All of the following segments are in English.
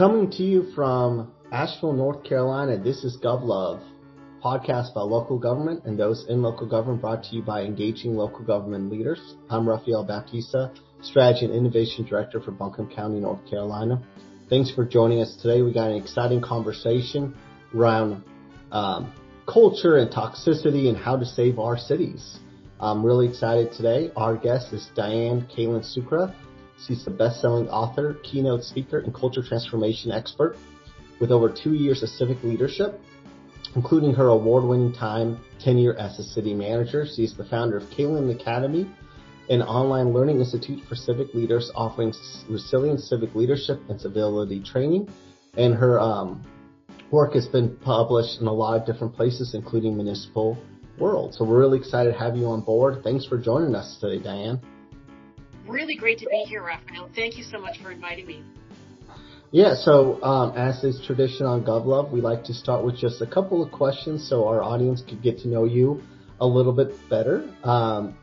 Coming to you from Asheville, North Carolina, this is GovLove, podcast about local government and those in local government, brought to you by Engaging Local Government Leaders. I'm Rafael, Baptista, Strategy and Innovation Director for Buncombe County, North Carolina. Thanks for joining us today. We got an exciting conversation around culture and toxicity and how to save our cities. I'm really excited today. Our guest is Diane Kalen-Sukra. She's the best-selling author, keynote speaker, and culture transformation expert with over 2 years of civic leadership, including her award-winning tenure as a city manager. She's the founder of Kalen Academy, an online learning institute for civic leaders offering resilient civic leadership and civility training. And her work has been published in a lot of different places, including Municipal World. So we're really excited to have you on board. Thanks for joining us today, Diane. Really great to be here, Rafael. Thank you so much for inviting me. Yeah, so as is tradition on GovLove, we like to start with just a couple of questions so our audience could get to know you a little bit better.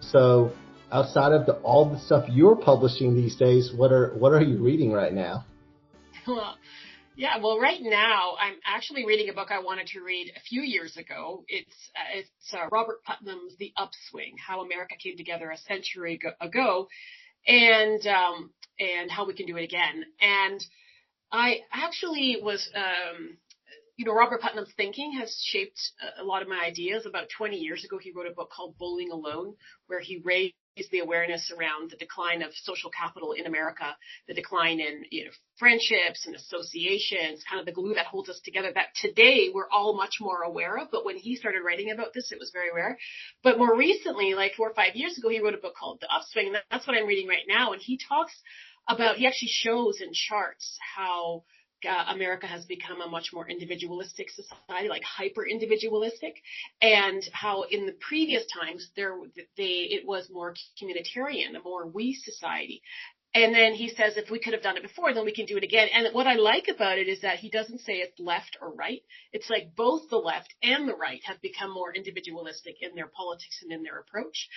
So outside of all the stuff you're publishing these days, what are you reading right now? Well, right now I'm actually reading a book I wanted to read a few years ago. It's Robert Putnam's The Upswing: How America Came Together a Century Ago, and how we can do it again. And I actually was, Robert Putnam's thinking has shaped a lot of my ideas. About 20 years ago, he wrote a book called Bowling Alone, where he raised the awareness around the decline of social capital in America, the decline in friendships and associations, kind of the glue that holds us together that today we're all much more aware of. But when he started writing about this, it was very rare. But more recently, like 4 or 5 years ago, he wrote a book called The Upswing. And that's what I'm reading right now. And he actually shows and charts how America has become a much more individualistic society, like hyper individualistic, and how in the previous times it was more communitarian, a more we society. And then he says, if we could have done it before, then we can do it again. And what I like about it is that he doesn't say it's left or right. It's like both the left and the right have become more individualistic in their politics and in their approach,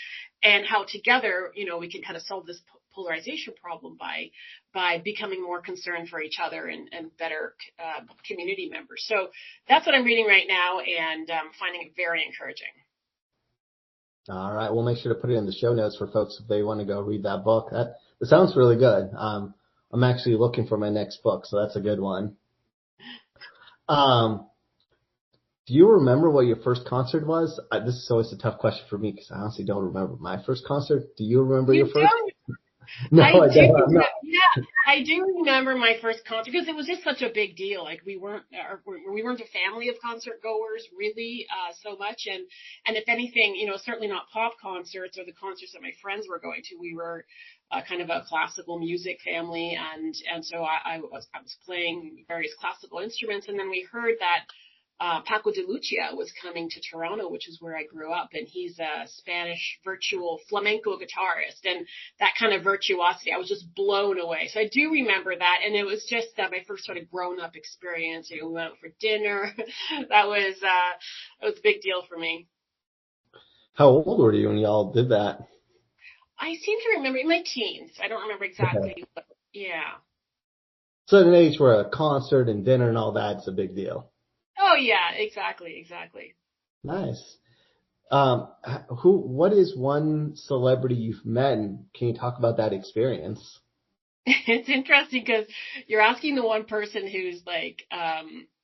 and how together, we can kind of solve this polarization problem by becoming more concerned for each other and better community members. So that's what I'm reading right now, and finding it very encouraging. All right. We'll make sure to put it in the show notes for folks if they want to go read that book. It sounds really good. I'm actually looking for my next book, so that's a good one. Do you remember what your first concert was? This is always a tough question for me because I honestly don't remember my first concert. Do you remember your first? No, I don't. Yeah, I do remember my first concert because it was just such a big deal. Like we weren't a family of concert goers really so much, and if anything, certainly not pop concerts or the concerts that my friends were going to. We were kind of a classical music family, and so I was playing various classical instruments, and then we heard that Paco de Lucia was coming to Toronto, which is where I grew up, and he's a Spanish virtual flamenco guitarist, and that kind of virtuosity, I was just blown away. So I do remember that, and it was just my first sort of grown-up experience. We went out for dinner. That was a big deal for me. How old were you when y'all did that? I seem to remember in my teens. I don't remember exactly, but yeah. So at an age where a concert and dinner and all that's a big deal. Oh yeah, exactly. Nice. What is one celebrity you've met, and can you talk about that experience? It's interesting because you're asking the one person who's like,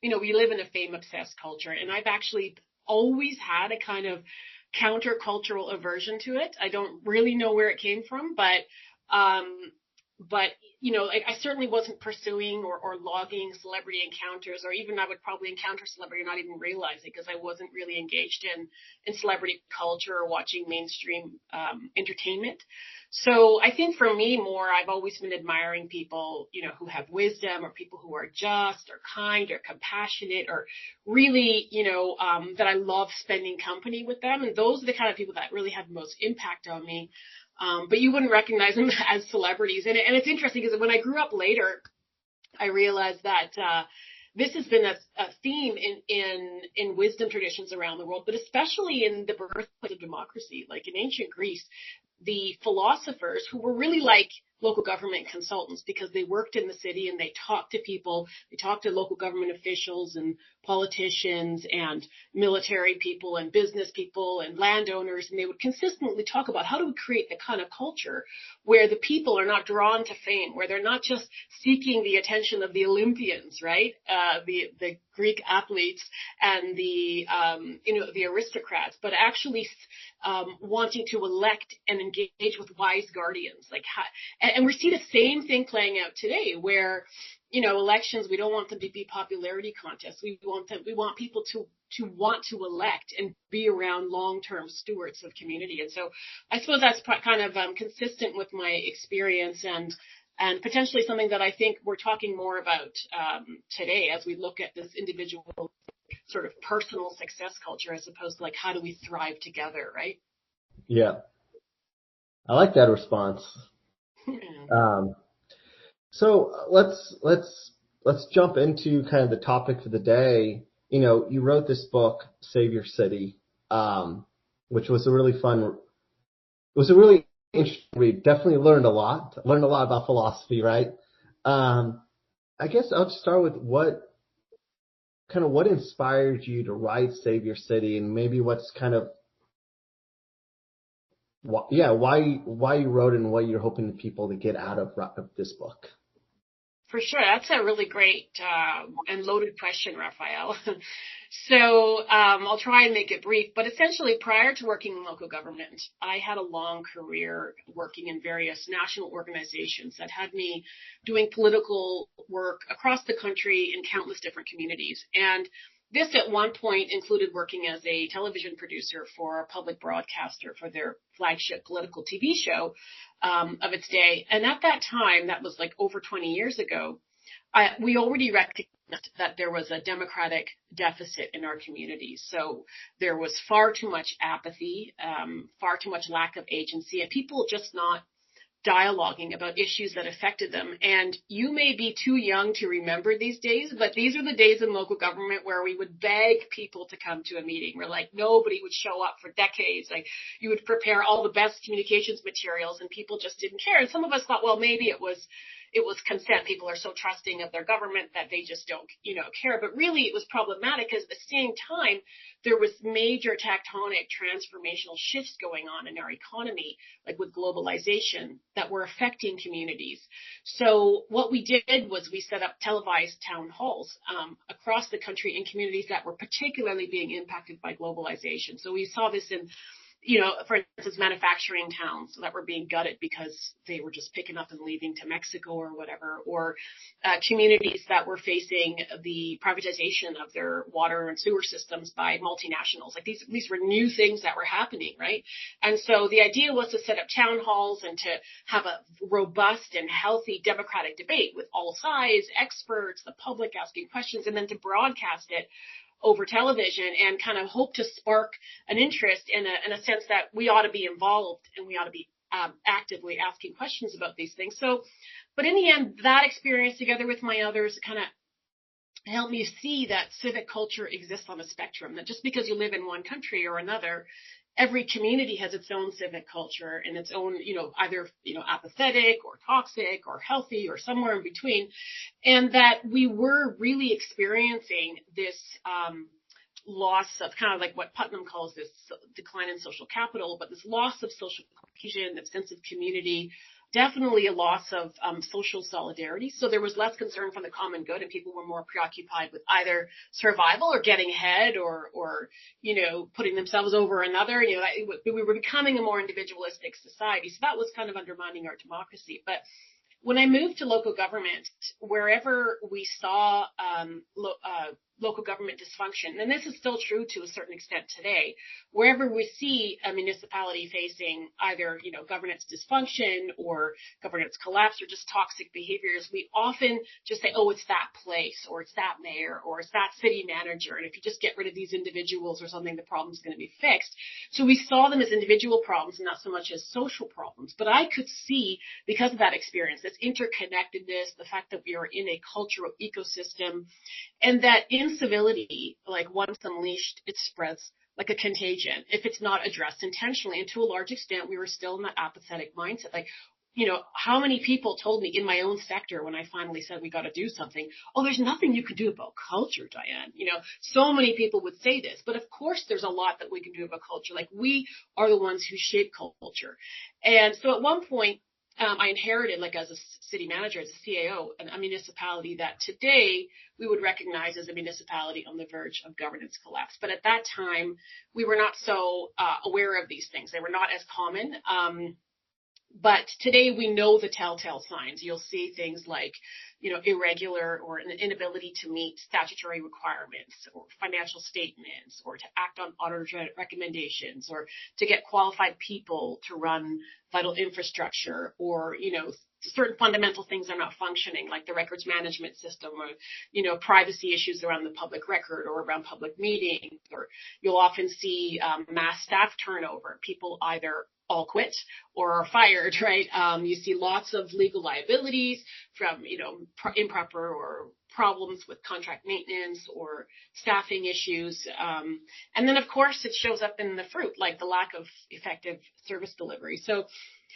we live in a fame-obsessed culture, and I've actually always had a kind of countercultural aversion to it. I don't really know where it came from, but I certainly wasn't pursuing or logging celebrity encounters, or even I would probably encounter celebrity and not even realize it because I wasn't really engaged in celebrity culture or watching mainstream entertainment. So I think for me I've always been admiring people, who have wisdom, or people who are just or kind or compassionate, or really, that I love spending company with them. And those are the kind of people that really have the most impact on me. But you wouldn't recognize them as celebrities. And it's interesting because when I grew up later, I realized that this has been a theme in wisdom traditions around the world, but especially in the birthplace of democracy. Like in ancient Greece, the philosophers who were really like local government consultants because they worked in the city and they talked to people, they talked to local government officials and politicians and military people and business people and landowners, and they would consistently talk about how do we create the kind of culture where the people are not drawn to fame, where they're not just seeking the attention of the Olympians, right? The Greek athletes and the aristocrats, but actually wanting to elect and engage with wise guardians. And we see the same thing playing out today, where elections, we don't want them to be popularity contests. We want people to want to elect and be around long-term stewards of community. And so I suppose that's kind of consistent with my experience and potentially something that I think we're talking more about today as we look at this individual sort of personal success culture as opposed to how do we thrive together, right? Yeah. I like that response. So let's jump into kind of the topic for the day. You wrote this book, Save Your City, which was a really interesting read. Definitely learned a lot about philosophy, right? I guess I'll just start with what inspired you to write Save Your City, and maybe what's kind of why you wrote it and what you're hoping people to get out of this book. For sure. That's a really great and loaded question, Rafael. So I'll try and make it brief. But essentially, prior to working in local government, I had a long career working in various national organizations that had me doing political work across the country in countless different communities. And this at one point included working as a television producer for a public broadcaster for their flagship political TV show of its day. And at that time, that was over 20 years ago, we already recognized that there was a democratic deficit in our communities. So there was far too much apathy, far too much lack of agency, and people just not dialoguing about issues that affected them. And you may be too young to remember these days, but these are the days in local government where we would beg people to come to a meeting, where nobody would show up for decades. You would prepare all the best communications materials and people just didn't care. And some of us thought, well, maybe it was consent. People are so trusting of their government that they just don't, care. But really it was problematic because at the same time, there was major tectonic transformational shifts going on in our economy, with globalization, that were affecting communities. So what we did was we set up televised town halls across the country in communities that were particularly being impacted by globalization. So we saw this in for instance, manufacturing towns that were being gutted because they were just picking up and leaving to Mexico or whatever, or communities that were facing the privatization of their water and sewer systems by multinationals. These were new things that were happening, right? And so the idea was to set up town halls and to have a robust and healthy democratic debate with all sides, experts, the public asking questions, and then to broadcast it over television and kind of hope to spark an interest in a sense that we ought to be involved and we ought to be actively asking questions about these things. So, but in the end, that experience together with my others kind of helped me see that civic culture exists on a spectrum, that just because you live in one country or another, every community has its own civic culture and its own, either, apathetic or toxic or healthy or somewhere in between. And that we were really experiencing this loss of kind of what Putnam calls this decline in social capital, but this loss of social cohesion, the sense of community, definitely a loss of social solidarity. So there was less concern for the common good and people were more preoccupied with either survival or getting ahead or putting themselves over another. We were becoming a more individualistic society. So that was kind of undermining our democracy. But when I moved to local government, wherever we saw local government dysfunction, and this is still true to a certain extent today, wherever we see a municipality facing either, governance dysfunction or governance collapse or just toxic behaviors, we often just say, oh, it's that place or it's that mayor or it's that city manager. And if you just get rid of these individuals or something, the problem's going to be fixed. So we saw them as individual problems and not so much as social problems. But I could see, because of that experience, this interconnectedness, the fact that we are in a cultural ecosystem, and that incivility, once unleashed, it spreads like a contagion if it's not addressed intentionally. And to a large extent, we were still in that apathetic mindset. how many people told me in my own sector when I finally said we got to do something, oh, there's nothing you can do about culture, Diane. So many people would say this, but of course there's a lot that we can do about culture. Like, we are the ones who shape culture. And so at one point, I inherited, like, as a city manager, as a CAO, a municipality that today we would recognize as a municipality on the verge of governance collapse. But at that time, we were not so aware of these things. They were not as common. But today we know the telltale signs. You'll see things like, irregular or an inability to meet statutory requirements or financial statements, or to act on auditor's recommendations, or to get qualified people to run vital infrastructure, or, certain fundamental things are not functioning, like the records management system, or, privacy issues around the public record or around public meetings. Or you'll often see mass staff turnover. People either all quit or are fired, right? You see lots of legal liabilities from, improper or problems with contract maintenance or staffing issues. And then, of course, it shows up in the fruit, like the lack of effective service delivery. So,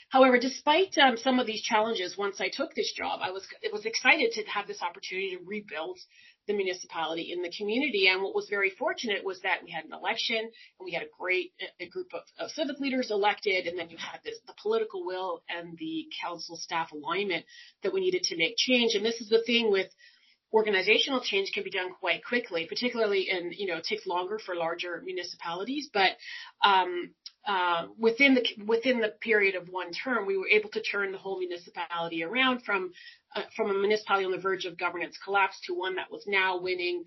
however, despite some of these challenges, once I took this job, I was excited to have this opportunity to rebuild the municipality in the community. And what was very fortunate was that we had an election, and we had a group of civic leaders elected, and then you had the political will and the council staff alignment that we needed to make change. And this is the thing with organizational change, can be done quite quickly, particularly it takes longer for larger municipalities, but within the period of one term, we were able to turn the whole municipality around from a municipality on the verge of governance collapse to one that was now winning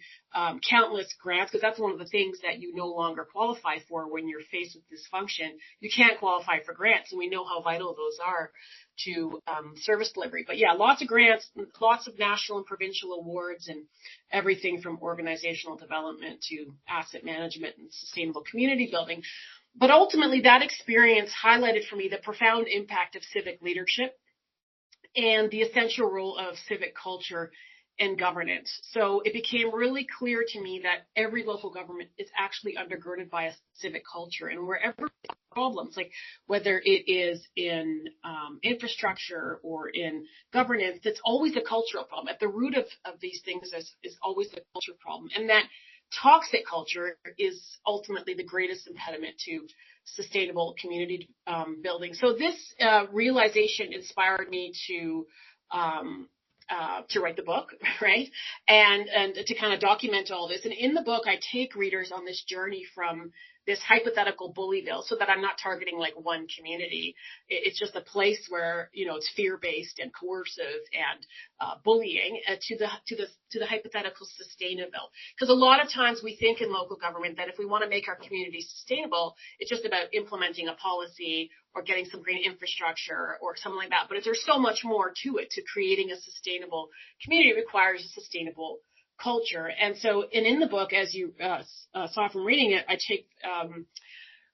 countless grants, because that's one of the things that you no longer qualify for when you're faced with dysfunction. You can't qualify for grants, and we know how vital those are to service delivery. But yeah, lots of grants, lots of national and provincial awards, and everything from organizational development to asset management and sustainable community building. But ultimately, that experience highlighted for me the profound impact of civic leadership and the essential role of civic culture and governance. So it became really clear to me that every local government is actually undergirded by a civic culture. And wherever problems, like whether it is in infrastructure or in governance, it's always a cultural problem. At the root of these things is always a culture problem. And that toxic culture is ultimately the greatest impediment to sustainable community building. So this realization inspired me to write the book, right? And to kind of document all this. And in the book, I take readers on this journey from this hypothetical Bullyville, so that I'm not targeting like one community. It's just a place where, it's fear-based and coercive and bullying to the hypothetical sustainable. Because a lot of times we think in local government that if we want to make our community sustainable, it's just about implementing a policy or getting some green infrastructure or something like that. But there's so much more to it. To creating a sustainable community requires a sustainable culture. And so, in the book, as you saw from reading it, I take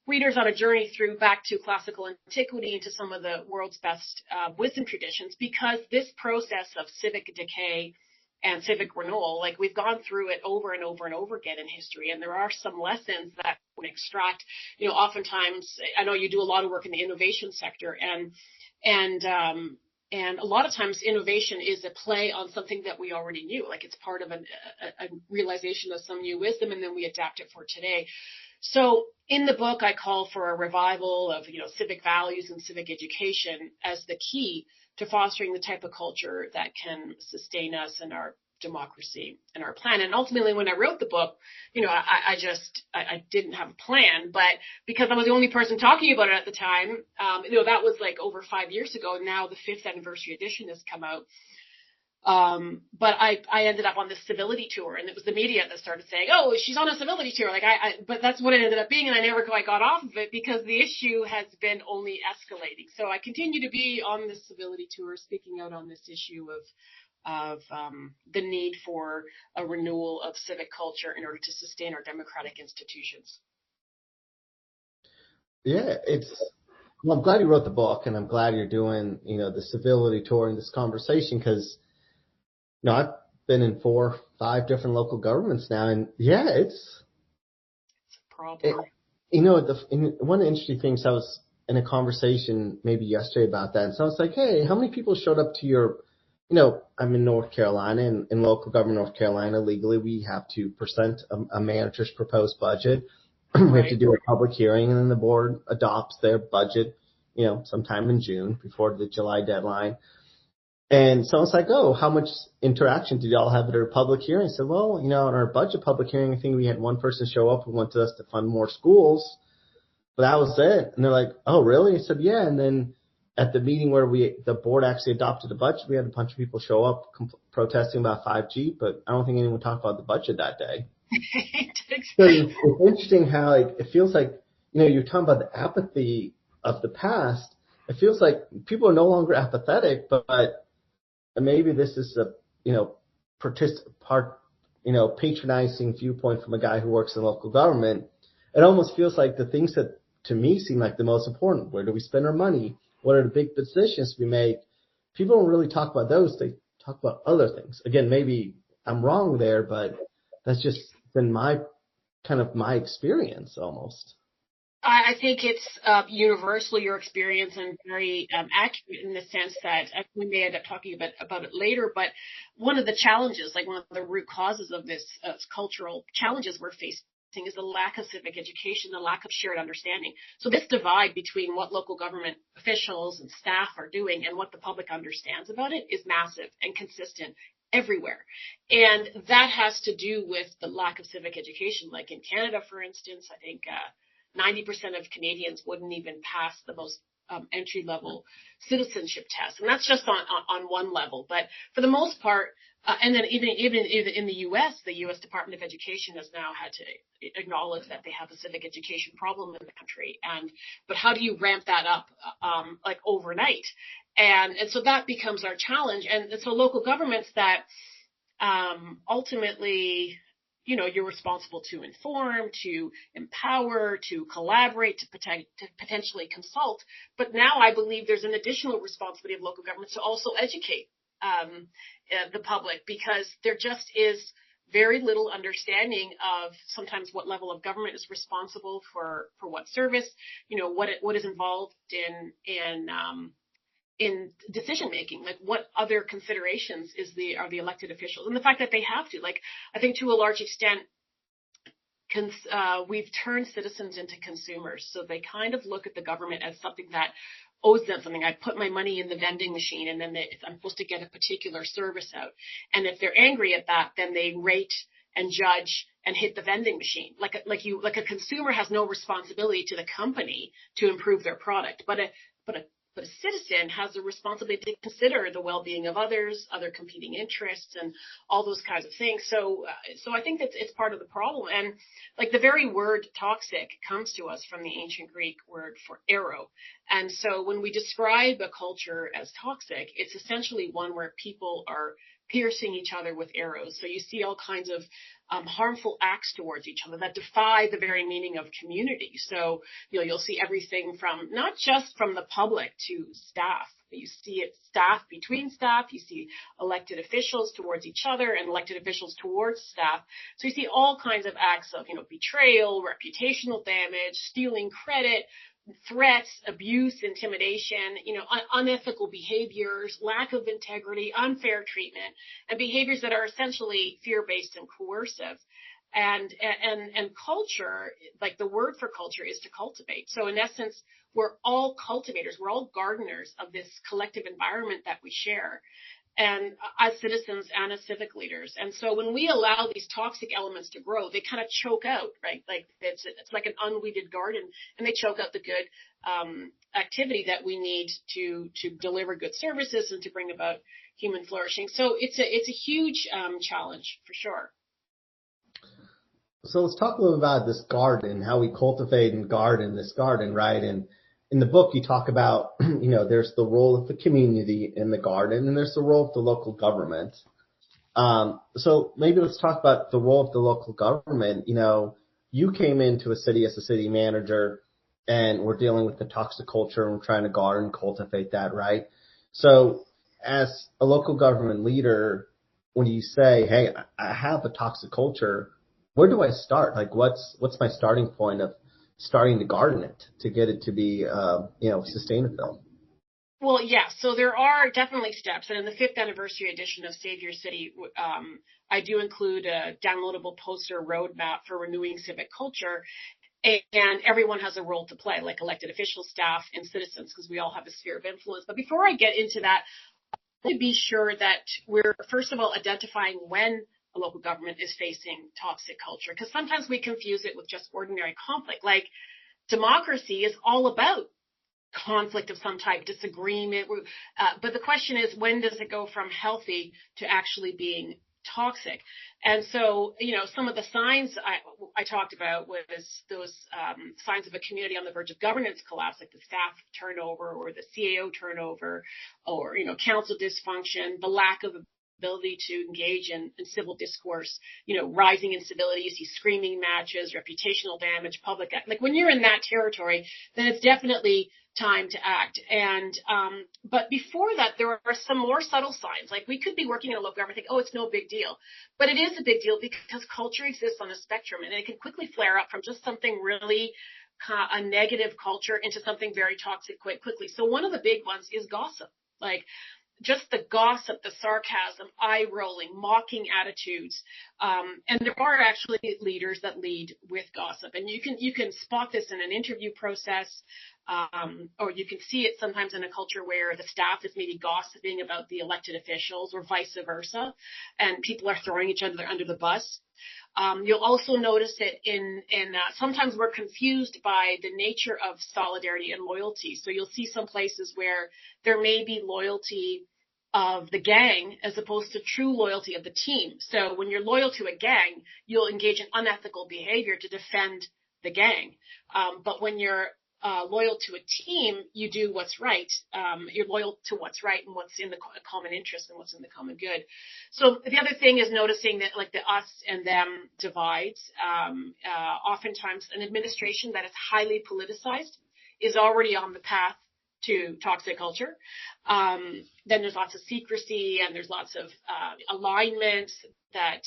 readers on a journey back to classical antiquity into some of the world's best wisdom traditions, because this process of civic decay and civic renewal, like we've gone through it over and over and over again in history, and there are some lessons that we extract. Oftentimes, I know you do a lot of work in the innovation sector, and a lot of times innovation is a play on something that we already knew, like it's part of a realization of some new wisdom, and then we adapt it for today. So in the book, I call for a revival of, civic values and civic education as the key to fostering the type of culture that can sustain us and our democracy and our plan. And ultimately, when I wrote the book, I didn't have a plan, but because I was the only person talking about it at the time, that was like over 5 years ago. Now the 5th anniversary edition has come out. But I ended up on this civility tour, and it was the media that started saying, oh, she's on a civility tour. But that's what it ended up being. And I never quite got off of it because the issue has been only escalating. So I continue to be on this civility tour, speaking out on this issue of the need for a renewal of civic culture in order to sustain our democratic institutions. Yeah, well, I'm glad you wrote the book, and I'm glad you're doing, the civility tour in this conversation, because, I've been in 4 or 5 different local governments now, and yeah, it's a problem. One of the interesting things, I was in a conversation maybe yesterday about that. And so I was like, hey, how many people showed up to your, I'm in North Carolina, and in local government North Carolina, legally we have to present a manager's proposed budget. We have to do a public hearing, and then the board adopts their budget, sometime in June before the July deadline. And so it's like, oh, how much interaction did y'all have at our public hearing? I said, well, in our budget public hearing, I think we had one person show up who wanted us to fund more schools, but that was it. And they're like, oh, really? I said, yeah. And then at the meeting where the board actually adopted the budget, we had a bunch of people show up protesting about 5G, but I don't think anyone talked about the budget that day. So it's interesting how it feels like, you're talking about the apathy of the past. It feels like people are no longer apathetic, but maybe this is a, patronizing viewpoint from a guy who works in local government. It almost feels like the things that to me seem like the most important. Where do we spend our money? What are the big decisions we make? People don't really talk about those. They talk about other things. Again, maybe I'm wrong there, but that's just been my experience almost. I think it's universal, your experience, and very accurate in the sense that we may end up talking about it later, but one of the challenges, like one of the root causes of this cultural challenges we're facing is the lack of civic education, the lack of shared understanding. So this divide between what local government officials and staff are doing and what the public understands about it is massive and consistent everywhere. And that has to do with the lack of civic education. Like in Canada, for instance, I think 90% of Canadians wouldn't even pass the most entry-level citizenship test. And that's just on one level. But for the most part, and then even in the U.S. Department of Education has now had to acknowledge that they have a civic education problem in the country. But how do you ramp that up like overnight? And so that becomes our challenge. And so local governments that ultimately, you're responsible to inform, to empower, to collaborate, to potentially consult. But now I believe there's an additional responsibility of local governments to also educate the public, because there just is very little understanding of sometimes what level of government is responsible for what service, what is involved in decision making, like what other considerations are the elected officials, and the fact that they have to, I think to a large extent, we've turned citizens into consumers. So they kind of look at the government as something that owes them something. I put my money in the vending machine, and then I'm supposed to get a particular service out. And if they're angry at that, then they rate and judge and hit the vending machine. Like a consumer has no responsibility to the company to improve their product, but a citizen has the responsibility to consider the well-being of others, other competing interests, and all those kinds of things. So I think that it's part of the problem. And the very word toxic comes to us from the ancient Greek word for arrow. And so when we describe a culture as toxic, it's essentially one where people are piercing each other with arrows. So you see all kinds of harmful acts towards each other that defy the very meaning of community. So, you'll see everything from not just from the public to staff. You see it staff between staff. You see elected officials towards each other and elected officials towards staff. So you see all kinds of acts of, betrayal, reputational damage, stealing credit, threats, abuse, intimidation, unethical behaviors, lack of integrity, unfair treatment, and behaviors that are essentially fear-based and coercive. And culture, the word for culture is to cultivate. So in essence, we're all cultivators. We're all gardeners of this collective environment that we share, and as citizens and as civic leaders. And so when we allow these toxic elements to grow, they kind of choke out, right? It's like an unweeded garden, and they choke out the good activity that we need to deliver good services and to bring about human flourishing. So it's a huge challenge for sure. So let's talk a little about this garden, how we cultivate and garden this garden, right? And in the book, you talk about, there's the role of the community in the garden, and there's the role of the local government. So maybe let's talk about the role of the local government. You came into a city as a city manager, and we're dealing with the toxic culture, and we're trying to garden, cultivate that, right? So as a local government leader, when you say, hey, I have a toxic culture, where do I start? What's my starting point of starting to garden it to get it to be, sustainable? Well, yeah. So there are definitely steps, and in the 5th anniversary edition of Save Your City, I do include a downloadable poster roadmap for renewing civic culture, and everyone has a role to play, like elected officials, staff, and citizens, because we all have a sphere of influence. But before I get into that, to be sure that we're, first of all, identifying when a local government is facing toxic culture, because sometimes we confuse it with just ordinary conflict. Like, democracy is all about conflict of some type, disagreement. But the question is, when does it go from healthy to actually being toxic? And so, some of the signs I talked about was those signs of a community on the verge of governance collapse, like the staff turnover or the CAO turnover, or, council dysfunction, the lack of ability to engage in civil discourse, rising incivility, you see screaming matches, reputational damage, like when you're in that territory, then it's definitely time to act. And but before that, there are some more subtle signs. Like, we could be working in a local government, think, oh, it's no big deal, but it is a big deal because culture exists on a spectrum, and it can quickly flare up from just something really a negative culture into something very toxic quite quickly. So one of the big ones is gossip. Like, just the gossip, the sarcasm, eye-rolling, mocking attitudes. And there are actually leaders that lead with gossip. And you can spot this in an interview process, or you can see it sometimes in a culture where the staff is maybe gossiping about the elected officials or vice versa, and people are throwing each other under the bus. You'll also notice it in sometimes we're confused by the nature of solidarity and loyalty. So you'll see some places where there may be loyalty of the gang as opposed to true loyalty of the team. So when you're loyal to a gang, you'll engage in unethical behavior to defend the gang. But when you're loyal to a team, you do what's right. You're loyal to what's right and what's in the common interest and what's in the common good. So the other thing is noticing that, like, the us and them divides. Oftentimes an administration that is highly politicized is already on the path to toxic culture. Then there's lots of secrecy, and there's lots of alignments that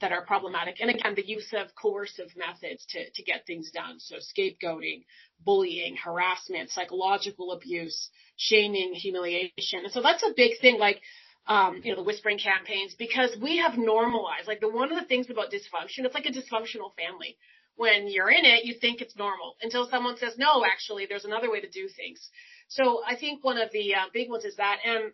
are problematic. And again, the use of coercive methods to get things done. So scapegoating, bullying, harassment, psychological abuse, shaming, humiliation. And so that's a big thing, like, the whispering campaigns, because we have normalized, like, one of the things about dysfunction, it's like a dysfunctional family. When you're in it, you think it's normal until someone says, no, actually, there's another way to do things. So I think one of the big ones is that, and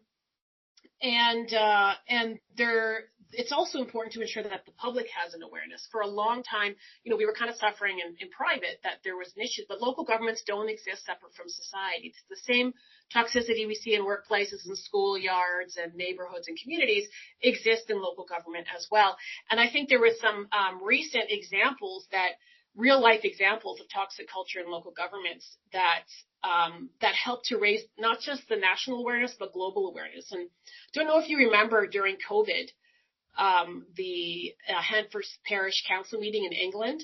it's also important to ensure that the public has an awareness. For a long time, we were kind of suffering in private that there was an issue, but local governments don't exist separate from society. It's the same toxicity we see in workplaces and schoolyards and neighborhoods and communities exist in local government as well. And I think there was some recent examples real life examples of toxic culture in local governments that help to raise not just the national awareness, but global awareness. And don't know if you remember during COVID, the Hanford Parish Council meeting in England,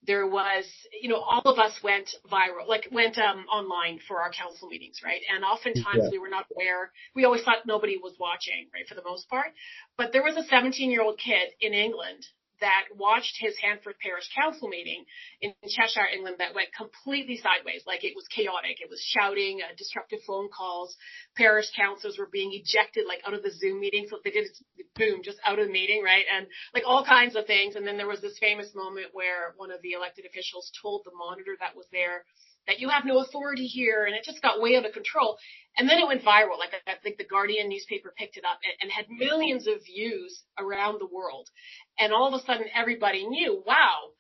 there was, all of us went viral, went online for our council meetings, right? And oftentimes we were not aware. We always thought nobody was watching, right, for the most part. But there was a 17-year-old kid in England that watched his Hanford Parish Council meeting in Cheshire, England, that went completely sideways. Like, it was chaotic. It was shouting, disruptive phone calls. Parish councillors were being ejected, like, out of the Zoom meeting. So they did, boom, just out of the meeting, right? And, like, all kinds of things. And then there was this famous moment where one of the elected officials told the monitor that was there that you have no authority here, and it just got way out of control. And then it went viral. Like, I think the Guardian newspaper picked it up and had millions of views around the world. And all of a sudden, everybody knew, wow,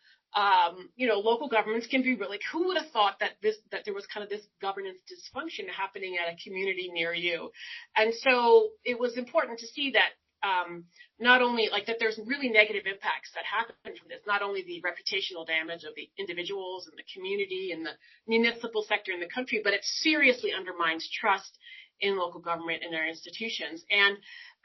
local governments can be really, who would have thought that there was kind of this governance dysfunction happening at a community near you? And so it was important to see that not only that there's really negative impacts that happen from this, not only the reputational damage of the individuals and the community and the municipal sector in the country, but it seriously undermines trust in local government and our institutions.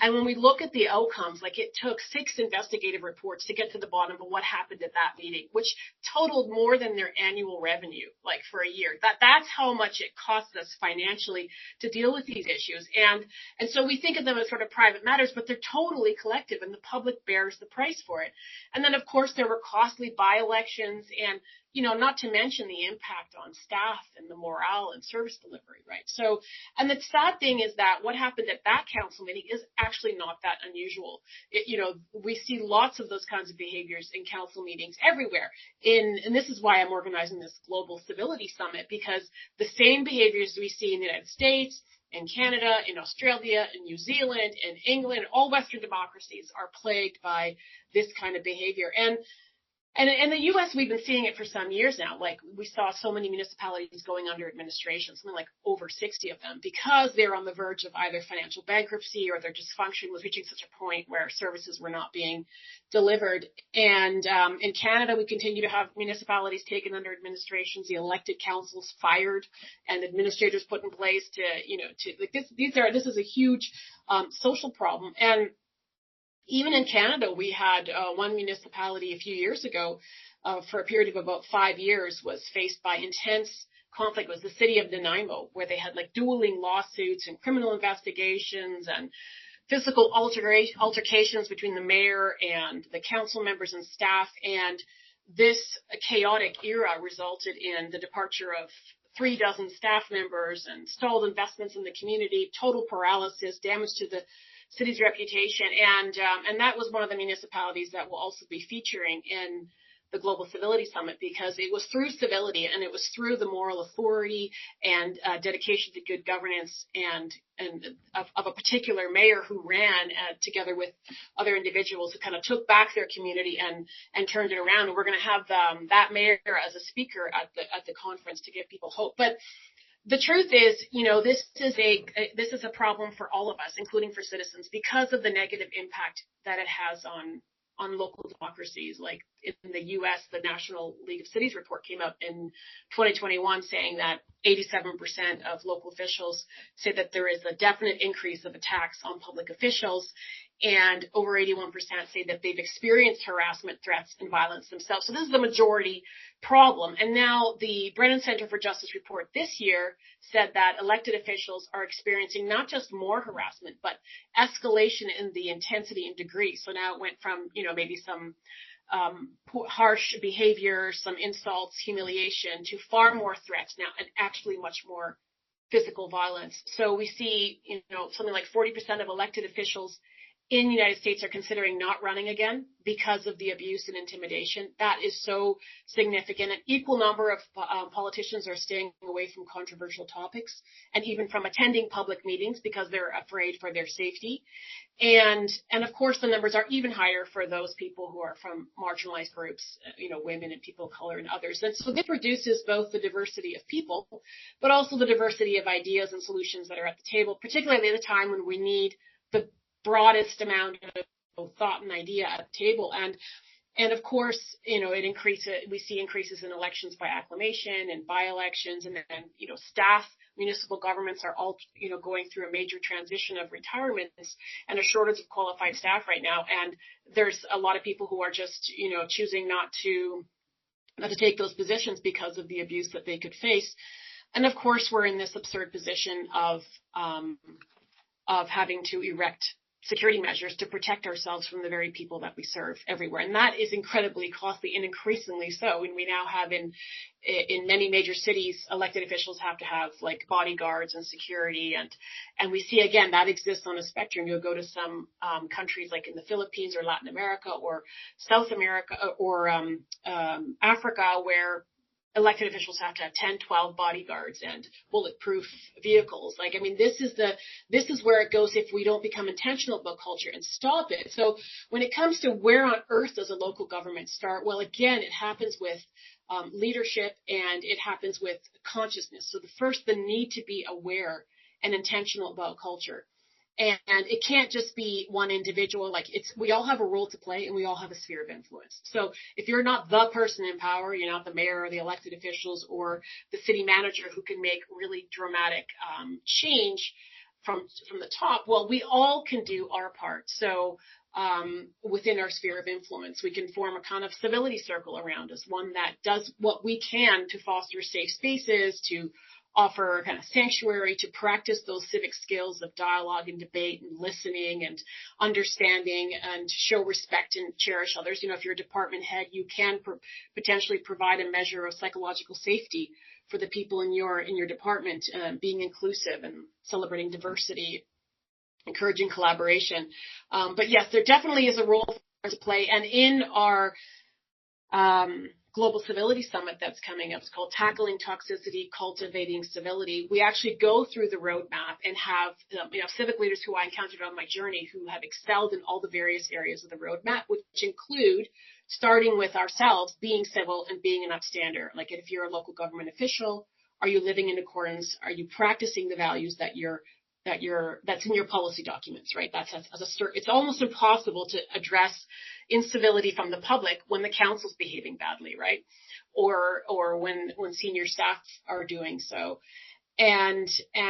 And when we look at the outcomes, it took 6 investigative reports to get to the bottom of what happened at that meeting, which totaled more than their annual revenue, for a year. That's how much it costs us financially to deal with these issues. And so we think of them as sort of private matters, but they're totally collective, and the public bears the price for it. And then, of course, there were costly by-elections and not to mention the impact on staff and the morale and service delivery, right? So, and the sad thing is that what happened at that council meeting is actually not that unusual. We see lots of those kinds of behaviors in council meetings everywhere. And this is why I'm organizing this Global Civility Summit, because the same behaviors we see in the United States, in Canada, in Australia, in New Zealand, in England, all Western democracies are plagued by this kind of behavior. And in the U.S., we've been seeing it for some years now. Like, we saw so many municipalities going under administration, something like over 60 of them, because they're on the verge of either financial bankruptcy or their dysfunction was reaching such a point where services were not being delivered. And in Canada, we continue to have municipalities taken under administrations, the elected councils fired, and administrators put in place this is a huge social problem. And even in Canada, we had one municipality a few years ago for a period of about 5 years was faced by intense conflict. It was the city of Nanaimo, where they had like dueling lawsuits and criminal investigations and physical altercations between the mayor and the council members and staff. And this chaotic era resulted in the departure of 36 staff members and stalled investments in the community, total paralysis, damage to the city's reputation, and that was one of the municipalities that will also be featuring in the Global Civility Summit, because it was through civility and it was through the moral authority and dedication to good governance and of a particular mayor who ran together with other individuals who kind of took back their community and turned it around. And we're going to have that mayor as a speaker at the conference to give people hope. But the truth is, this is a problem for all of us, including for citizens, because of the negative impact that it has on local democracies. Like in the U.S., the National League of Cities report came out in 2021 saying that 87% of local officials say that there is a definite increase of attacks on public officials, and over 81% say that they've experienced harassment, threats, and violence themselves. So this is the majority problem. And now the Brennan Center for Justice report this year said that elected officials are experiencing not just more harassment, but escalation in the intensity and degree. So now it went from, maybe some harsh behavior, some insults, humiliation, to far more threats now, and actually much more physical violence. So we see, something like 40% of elected officials in the United States are considering not running again because of the abuse and intimidation. That is so significant. An equal number of politicians are staying away from controversial topics and even from attending public meetings because they're afraid for their safety. And of course, the numbers are even higher for those people who are from marginalized groups, women and people of color and others. And so this reduces both the diversity of people, but also the diversity of ideas and solutions that are at the table, particularly at a time when we need the broadest amount of thought and idea at the table. And of course, it increases, we see increases in elections by acclamation and by-elections, and then, staff, municipal governments are all, going through a major transition of retirements and a shortage of qualified staff right now. And there's a lot of people who are just, choosing not to take those positions because of the abuse that they could face. And of course, we're in this absurd position of having to erect security measures to protect ourselves from the very people that we serve everywhere. And that is incredibly costly, and increasingly so. And we now have in many major cities, elected officials have to have like bodyguards and security. And we see, again, that exists on a spectrum. You'll go to some countries like in the Philippines or Latin America or South America or Africa, where elected officials have to have 10, 12 bodyguards and bulletproof vehicles. This is where it goes if we don't become intentional about culture and stop it. So when it comes to where on earth does a local government start? Well, again, it happens with leadership, and it happens with consciousness. So the need to be aware and intentional about culture. And it can't just be one individual. We all have a role to play, and we all have a sphere of influence. So if you're not the person in power, you're not the mayor or the elected officials or the city manager who can make really dramatic change from the top, well, we all can do our part. So within our sphere of influence, we can form a kind of civility circle around us, one that does what we can to foster safe spaces, to offer kind of sanctuary to practice those civic skills of dialogue and debate and listening and understanding, and to show respect and cherish others. If you're a department head, you can potentially provide a measure of psychological safety for the people in your department, being inclusive and celebrating diversity, encouraging collaboration. But yes, there definitely is a role to play. And in our Global Civility Summit that's coming up, it's called Tackling Toxicity, Cultivating Civility. We actually go through the roadmap and have civic leaders who I encountered on my journey who have excelled in all the various areas of the roadmap, which include starting with ourselves, being civil and being an upstander. Like if you're a local government official, are you living in accordance? Are you practicing the values that's in your policy documents, right? It's almost impossible to address incivility from the public when the council's behaving badly, right? Or when senior staff are doing so. And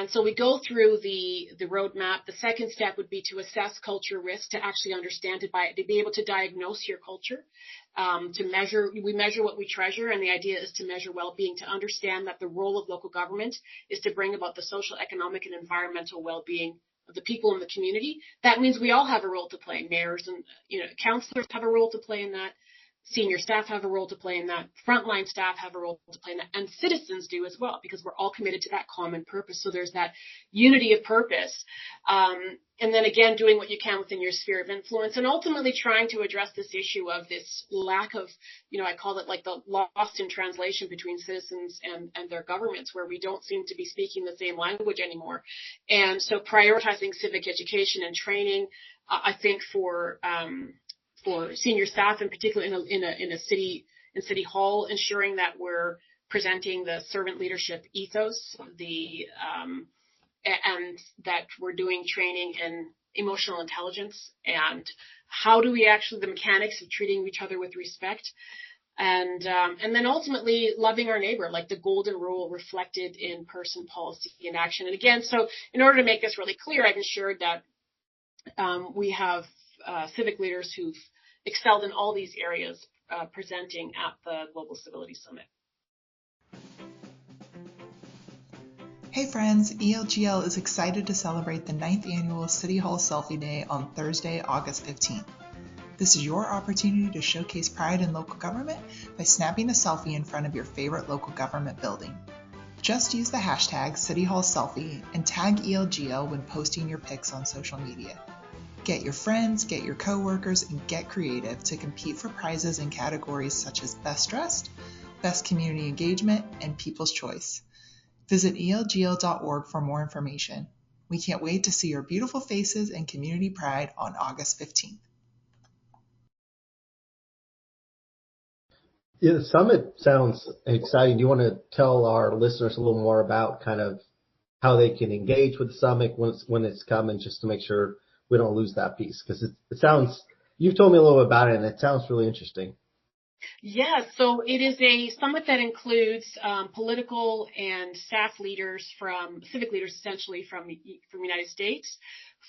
so we go through the roadmap. The second step would be to assess culture risk, to actually understand it, to be able to diagnose your culture, we measure what we treasure. And the idea is to measure well-being, to understand that the role of local government is to bring about the social, economic, and environmental well-being of the people in the community. That means we all have a role to play. Mayors and, councillors have a role to play in that. Senior staff have a role to play in that. Frontline staff have a role to play in that. And citizens do as well, because we're all committed to that common purpose. So there's that unity of purpose. And then again, doing what you can within your sphere of influence, and ultimately trying to address this issue of this lack of, I call it like the lost in translation between citizens and their governments, where we don't seem to be speaking the same language anymore. And so prioritizing civic education and training, I think for senior staff, in particular in city hall, ensuring that we're presenting the servant leadership ethos, and that we're doing training in emotional intelligence, and how do we actually, the mechanics of treating each other with respect, and then ultimately loving our neighbor, like the golden rule reflected in person, policy, and action. And again, so in order to make this really clear, I've ensured that we have civic leaders who've excelled in all these areas presenting at the Global Civility Summit. Hey friends, ELGL is excited to celebrate the 9th annual City Hall Selfie Day on Thursday, August 15th. This is your opportunity to showcase pride in local government by snapping a selfie in front of your favorite local government building. Just use the hashtag CityHallSelfie and tag ELGL when posting your pics on social media. Get your friends, get your coworkers, and get creative to compete for prizes in categories such as Best Dressed, Best Community Engagement, and People's Choice. Visit elgl.org for more information. We can't wait to see your beautiful faces and community pride on August 15th. Yeah, the summit sounds exciting. Do you want to tell our listeners a little more about kind of how they can engage with the summit when it's coming, just to make sure we don't lose that piece? Because it sounds, you've told me a little bit about it, and it sounds really interesting. Yeah, so it is a summit that includes political and staff leaders civic leaders essentially from the United States,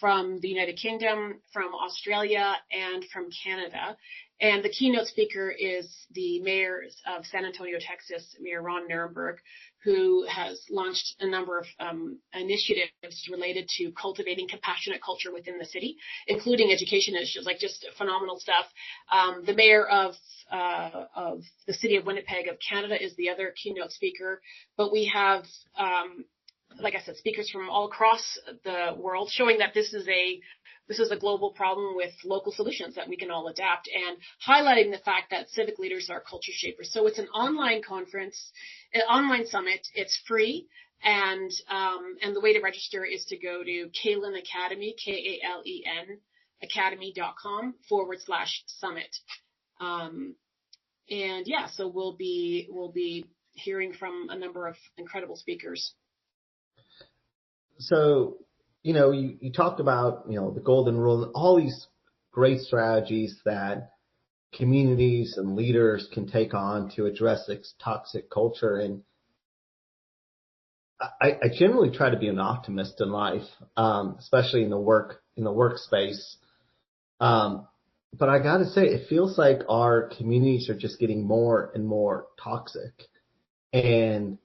from the United Kingdom, from Australia, and from Canada. And the keynote speaker is the mayor of San Antonio, Texas, Mayor Ron Nirenberg, who has launched a number of initiatives related to cultivating compassionate culture within the city, including education issues, like just phenomenal stuff. The mayor of the city of Winnipeg of Canada is the other keynote speaker, but we have, like I said, speakers from all across the world, showing that this is a global problem with local solutions that we can all adapt, and highlighting the fact that civic leaders are culture shapers. So it's an online conference, an online summit. It's free, and the way to register is to go to Kalen Academy, KALEN academy.com/summit. And yeah, so we'll be hearing from a number of incredible speakers. So, you talked about, the golden rule and all these great strategies that communities and leaders can take on to address this toxic culture. And I generally try to be an optimist in life, especially in the workspace. But I got to say, it feels like our communities are just getting more and more toxic. And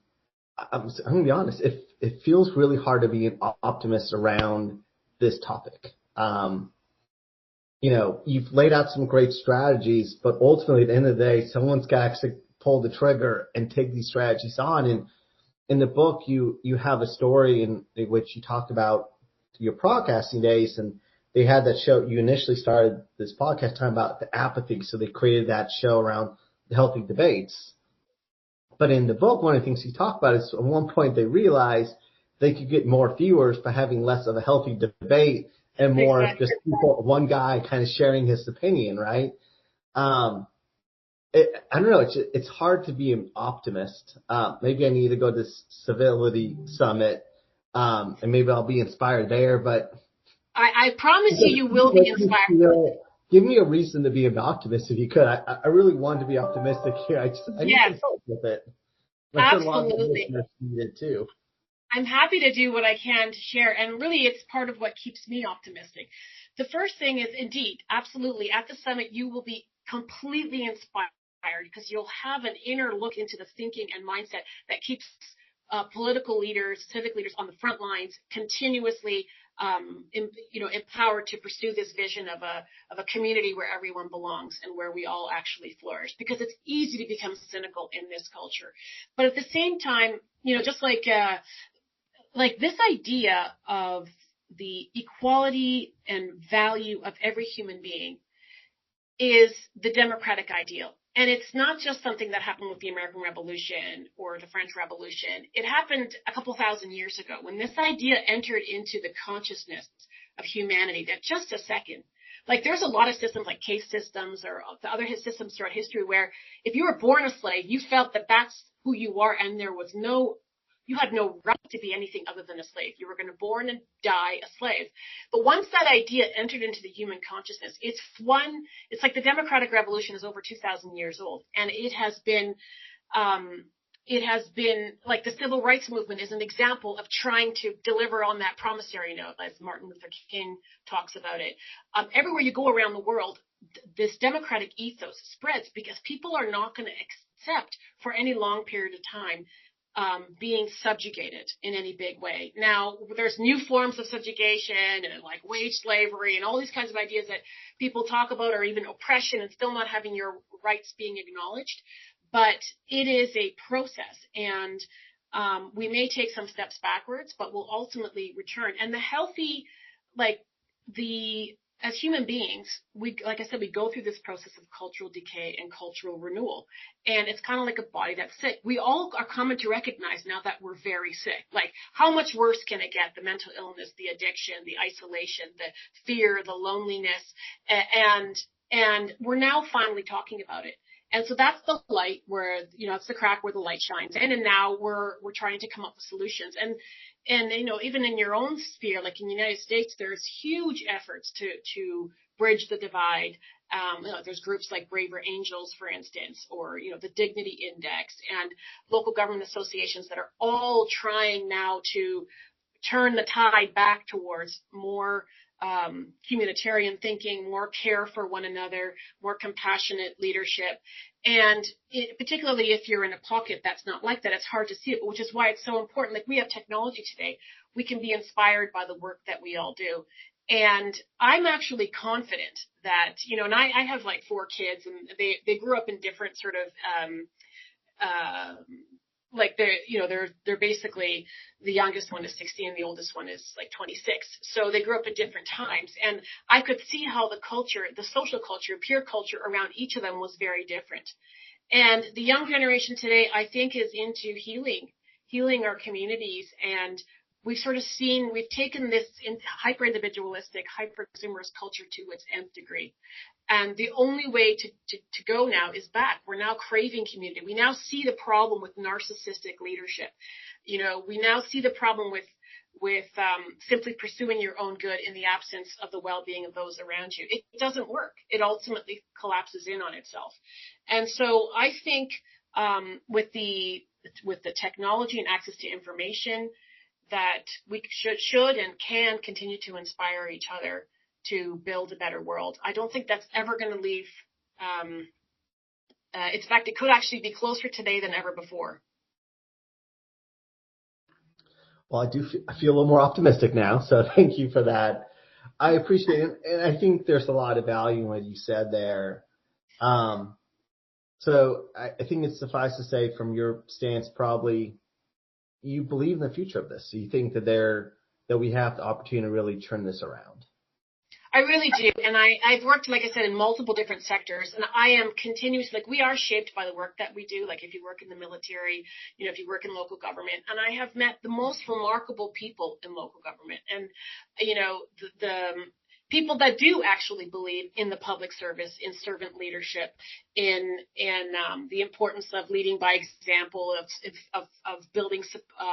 I'm going to be honest. It feels really hard to be an optimist around this topic. You've laid out some great strategies, but ultimately at the end of the day, someone's got to actually pull the trigger and take these strategies on. And in the book, you have a story in which you talked about your podcasting days, and they had that show. You initially started this podcast talking about the apathy, so they created that show around the healthy debates. But in the book, one of the things you talk about is at one point they realized they could get more viewers by having less of a healthy debate and more of just people, one guy kind of sharing his opinion, right? I don't know. It's hard to be an optimist. Maybe I need to go to this Civility Summit, and maybe I'll be inspired there. But I promise you will be inspired. Give me a reason to be an optimist if you could. I really want to be optimistic here. I need some help with it. Absolutely. Needed too. I'm happy to do what I can to share, and really it's part of what keeps me optimistic. The first thing is, indeed, absolutely, at the summit you will be completely inspired because you'll have an inner look into the thinking and mindset that keeps political leaders, civic leaders on the front lines continuously empowered to pursue this vision of a community where everyone belongs and where we all actually flourish, because it's easy to become cynical in this culture. But at the same time, just like this idea of the equality and value of every human being is the democratic ideal. And it's not just something that happened with the American Revolution or the French Revolution. It happened a couple thousand years ago when this idea entered into the consciousness of humanity, that just a second, like there's a lot of systems like caste systems or the other systems throughout history where if you were born a slave, you felt that that's who you are, and you had no right to be anything other than a slave. You were going to born and die a slave. But once that idea entered into the human consciousness, it's like the democratic revolution is over 2,000 years old. And it has been like the civil rights movement is an example of trying to deliver on that promissory note, as Martin Luther King talks about it. Everywhere you go around the world, this democratic ethos spreads because people are not going to accept for any long period of time being subjugated in any big way. Now, there's new forms of subjugation and like wage slavery and all these kinds of ideas that people talk about, or even oppression and still not having your rights being acknowledged. But it is a process, and we may take some steps backwards, but we'll ultimately return. And the healthy, as human beings, like I said, we go through this process of cultural decay and cultural renewal. And it's kind of like a body that's sick. We all are coming to recognize now that we're very sick. Like, how much worse can it get? The mental illness, the addiction, the isolation, the fear, the loneliness. And we're now finally talking about it. And so that's the light where, it's the crack where the light shines in. And now we're trying to come up with solutions. And even in your own sphere, like in the United States, there's huge efforts to bridge the divide. There's groups like Braver Angels, for instance, or, the Dignity Index, and local government associations that are all trying now to turn the tide back towards more communitarian thinking, more care for one another, more compassionate leadership. And particularly if you're in a pocket that's not like that, it's hard to see it, which is why it's so important. Like, we have technology today. We can be inspired by the work that we all do. And I'm actually confident that, and I have like 4 kids, and they grew up in different sort of, they're basically, the youngest one is 16 and the oldest one is like 26. So they grew up at different times. And I could see how the culture, the social culture, peer culture around each of them was very different. And the young generation today, I think, is into healing our communities. And we've taken this hyper-individualistic, hyper-consumerist culture to its nth degree. And the only way to go now is back. We're now craving community. We now see the problem with narcissistic leadership. We now see the problem with simply pursuing your own good in the absence of the well-being of those around you. It doesn't work. It ultimately collapses in on itself. And so I think with the technology and access to information, that we should and can continue to inspire each other to build a better world. I don't think that's ever going to leave. In fact, it could actually be closer today than ever before. Well, I feel a little more optimistic now, so thank you for that. I appreciate it, and I think there's a lot of value in what you said there. So I think it's suffice to say, from your stance, probably you believe in the future of this. So you think that we have the opportunity to really turn this around. I really do. And I've worked, like I said, in multiple different sectors, and I am continuously, like, we are shaped by the work that we do. Like, if you work in the military, if you work in local government, and I have met the most remarkable people in local government, and, the people that do actually believe in the public service, in servant leadership, in the importance of leading by example, of building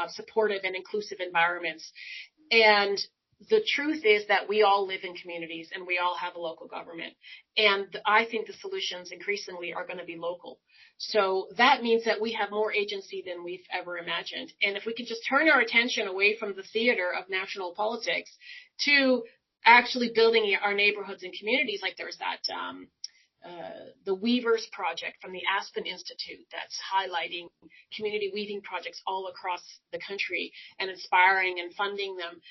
supportive and inclusive environments. And the truth is that we all live in communities and we all have a local government. And I think the solutions increasingly are going to be local. So that means that we have more agency than we've ever imagined. And if we can just turn our attention away from the theater of national politics to actually building our neighborhoods and communities, like there's that the Weavers Project from the Aspen Institute that's highlighting community weaving projects all across the country and inspiring and funding them.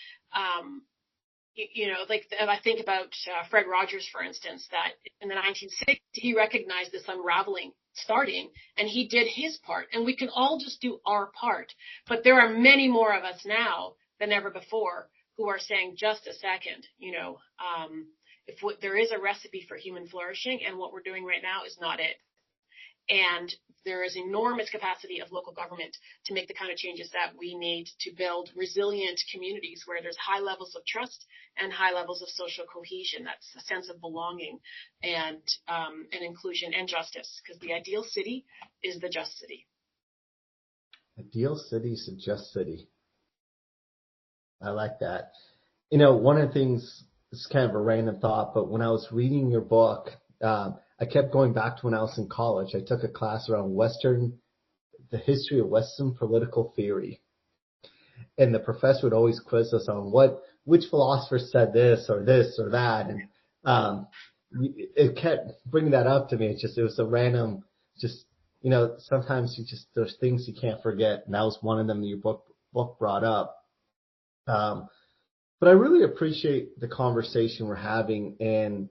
Like I think about Fred Rogers, for instance, that in the 1960s, he recognized this unraveling starting, and he did his part. And we can all just do our part. But there are many more of us now than ever before who are saying, just a second, if there is a recipe for human flourishing, and what we're doing right now is not it. And there is enormous capacity of local government to make the kind of changes that we need to build resilient communities where there's high levels of trust and high levels of social cohesion. That's a sense of belonging and inclusion and justice, because the ideal city is the just city. Ideal city is a just city. I like that. One of the things, it's kind of a random thought, but when I was reading your book, I kept going back to when I was in college. I took a class around the history of Western political theory. And the professor would always quiz us on which philosopher said this or that. And it kept bringing that up to me. It was a random, sometimes there's things you can't forget. And that was one of them that your book brought up. But I really appreciate the conversation we're having, and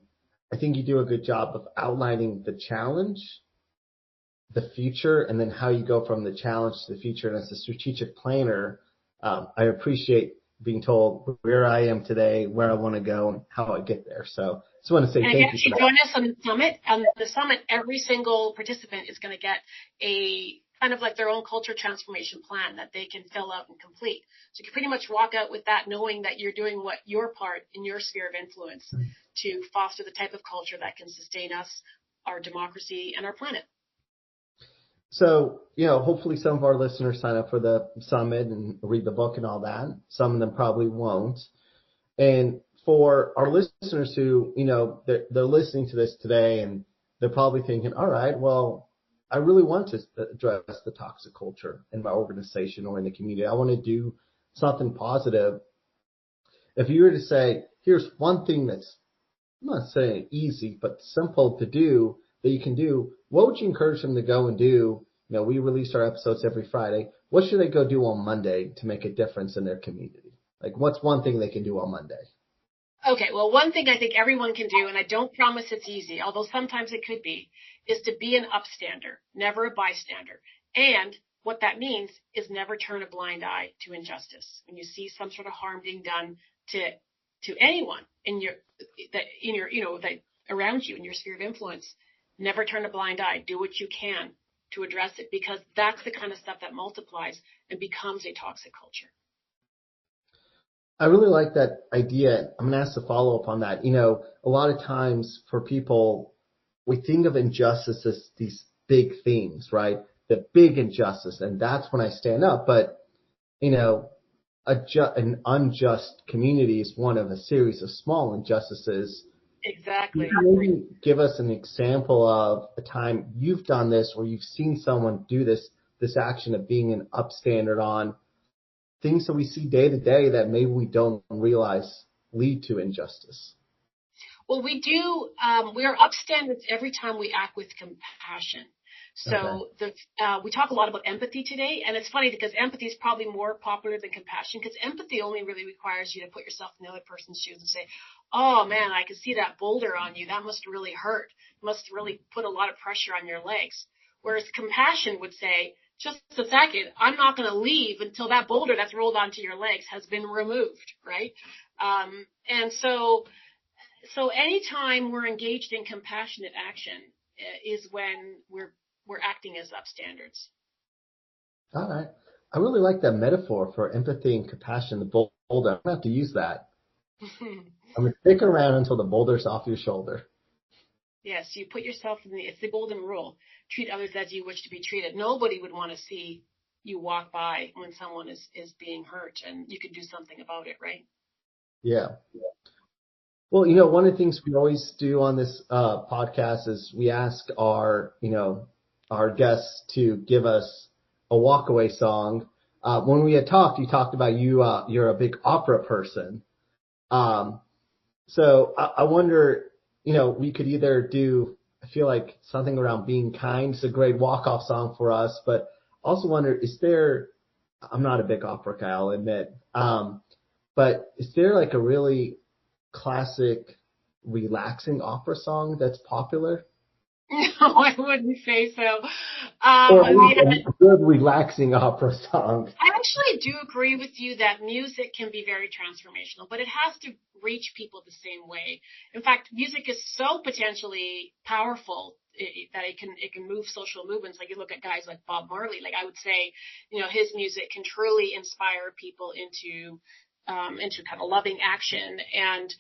I think you do a good job of outlining the challenge, the future, and then how you go from the challenge to the future. And as a strategic planner, I appreciate being told where I am today, where I want to go, and how I get there. So I just want to say thank you for that. Join us on the summit. On the summit, every single participant is going to get a kind of like their own culture transformation plan that they can fill out and complete. So you can pretty much walk out with that knowing that you're doing your part in your sphere of influence to foster the type of culture that can sustain us, our democracy, and our planet. So, hopefully some of our listeners sign up for the summit and read the book and all that. Some of them probably won't. And for our listeners who, they're listening to this today and they're probably thinking, all right, well, I really want to address the toxic culture in my organization or in the community. I want to do something positive. If you were to say, here's one thing that's, I'm not saying easy, but simple to do that you can do, what would you encourage them to go and do? We release our episodes every Friday. What should they go do on Monday to make a difference in their community? Like, what's one thing they can do on Monday? Okay, well, one thing I think everyone can do, and I don't promise it's easy, although sometimes it could be, is to be an upstander, never a bystander. And what that means is never turn a blind eye to injustice. When you see some sort of harm being done to anyone around you in your sphere of influence, never turn a blind eye. Do what you can to address it, because that's the kind of stuff that multiplies and becomes a toxic culture. I really like that idea. I'm going to ask a follow-up on that. A lot of times for people, we think of injustice as these big themes, right? The big injustice, and that's when I stand up. But, an unjust community is one of a series of small injustices. Exactly. Can you maybe give us an example of a time you've done this or you've seen someone do this action of being an upstander on things that we see day to day that maybe we don't realize lead to injustice? Well, we do. We are upstanders every time we act with compassion. So we talk a lot about empathy today, and it's funny because empathy is probably more popular than compassion, because empathy only really requires you to put yourself in the other person's shoes and say, oh man, I can see that boulder on you. That must really hurt. Must really put a lot of pressure on your legs. Whereas compassion would say, just a second, I'm not going to leave until that boulder that's rolled onto your legs has been removed, right? And so anytime we're engaged in compassionate action is when we're acting as upstandards. All right. I really like that metaphor for empathy and compassion, the boulder. I'm going to have to use that. I'm going to stick around until the boulder's off your shoulder. Yes, you put yourself it's the golden rule. Treat others as you wish to be treated. Nobody would want to see you walk by when someone is being hurt, and you can do something about it, right? Yeah. Well, one of the things we always do on this podcast is we ask our guests to give us a walkaway song. When we had talked, you talked about you're a big opera person. So I wonder, we could either do, I feel like something around being kind is a great walk-off song for us, but also wonder, I'm not a big opera guy, I'll admit, but is there like a really classic, relaxing opera song that's popular? No, I wouldn't say so. Or a good, relaxing opera song. I actually do agree with you that music can be very transformational, but it has to reach people the same way. In fact, music is so potentially powerful that it can move social movements. Like you look at guys like Bob Marley. Like I would say, his music can truly inspire people into kind of loving action. And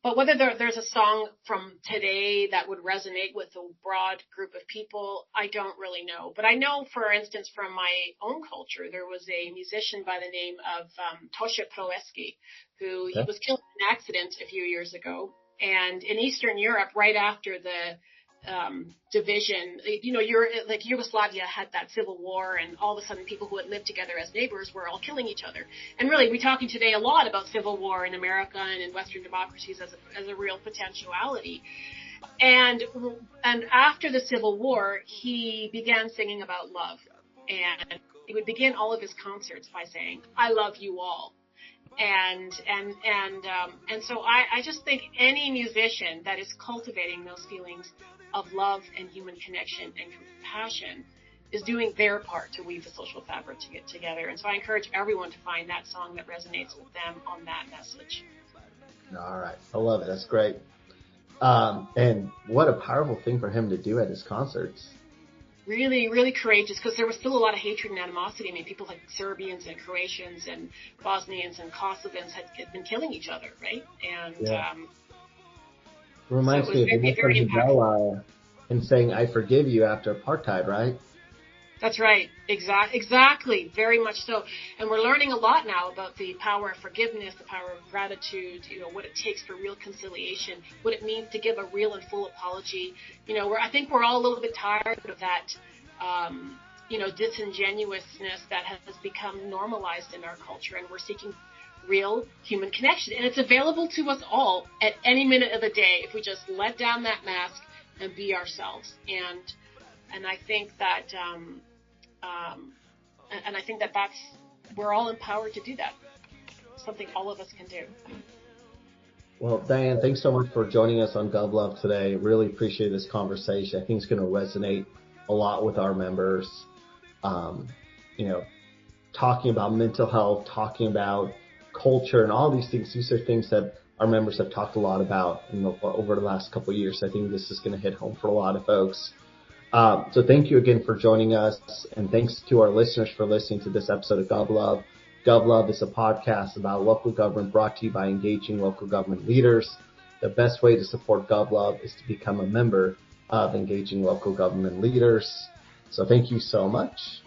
but whether there's a song from today that would resonate with a broad group of people, I don't really know. But I know, for instance, from my own culture, there was a musician by the name of Tosia Proeski, who he was killed in an accident a few years ago. And in Eastern Europe, right after the division, like Yugoslavia had that civil war, and all of a sudden people who had lived together as neighbors were all killing each other. And really, we're talking today a lot about civil war in America and in Western democracies as a real potentiality. And after the Civil War, he began singing about love, and he would begin all of his concerts by saying, "I love you all." And so I just think any musician that is cultivating those feelings of love and human connection and compassion is doing their part to weave the social fabric to get together. And so I encourage everyone to find that song that resonates with them on that message. All right. I love it. That's great. And what a powerful thing for him to do at his concerts. Really, really courageous, because there was still a lot of hatred and animosity. I mean, people like Serbians and Croatians and Bosnians and Kosovans had been killing each other, right? And it reminds me of Nelson Mandela and saying, "I forgive you" after apartheid, right? That's right. Exactly. Very much so. And we're learning a lot now about the power of forgiveness, the power of gratitude, what it takes for real conciliation, what it means to give a real and full apology. I think we're all a little bit tired of that, disingenuousness that has become normalized in our culture, and we're seeking real human connection. And it's available to us all at any minute of the day if we just let down that mask and be ourselves. And I think that, we're all empowered to do that. Something all of us can do. Well, Diane, thanks so much for joining us on Gov Love today. Really appreciate this conversation. I think it's going to resonate a lot with our members. Talking about mental health, talking about culture, and all these things. These are things that our members have talked a lot about over the last couple of years. I think this is going to hit home for a lot of folks. So thank you again for joining us, and thanks to our listeners for listening to this episode of Gov Love. Gov Love is a podcast about local government brought to you by engaging local government leaders. The best way to support Gov Love is to become a member of Engaging Local Government Leaders. So thank you so much.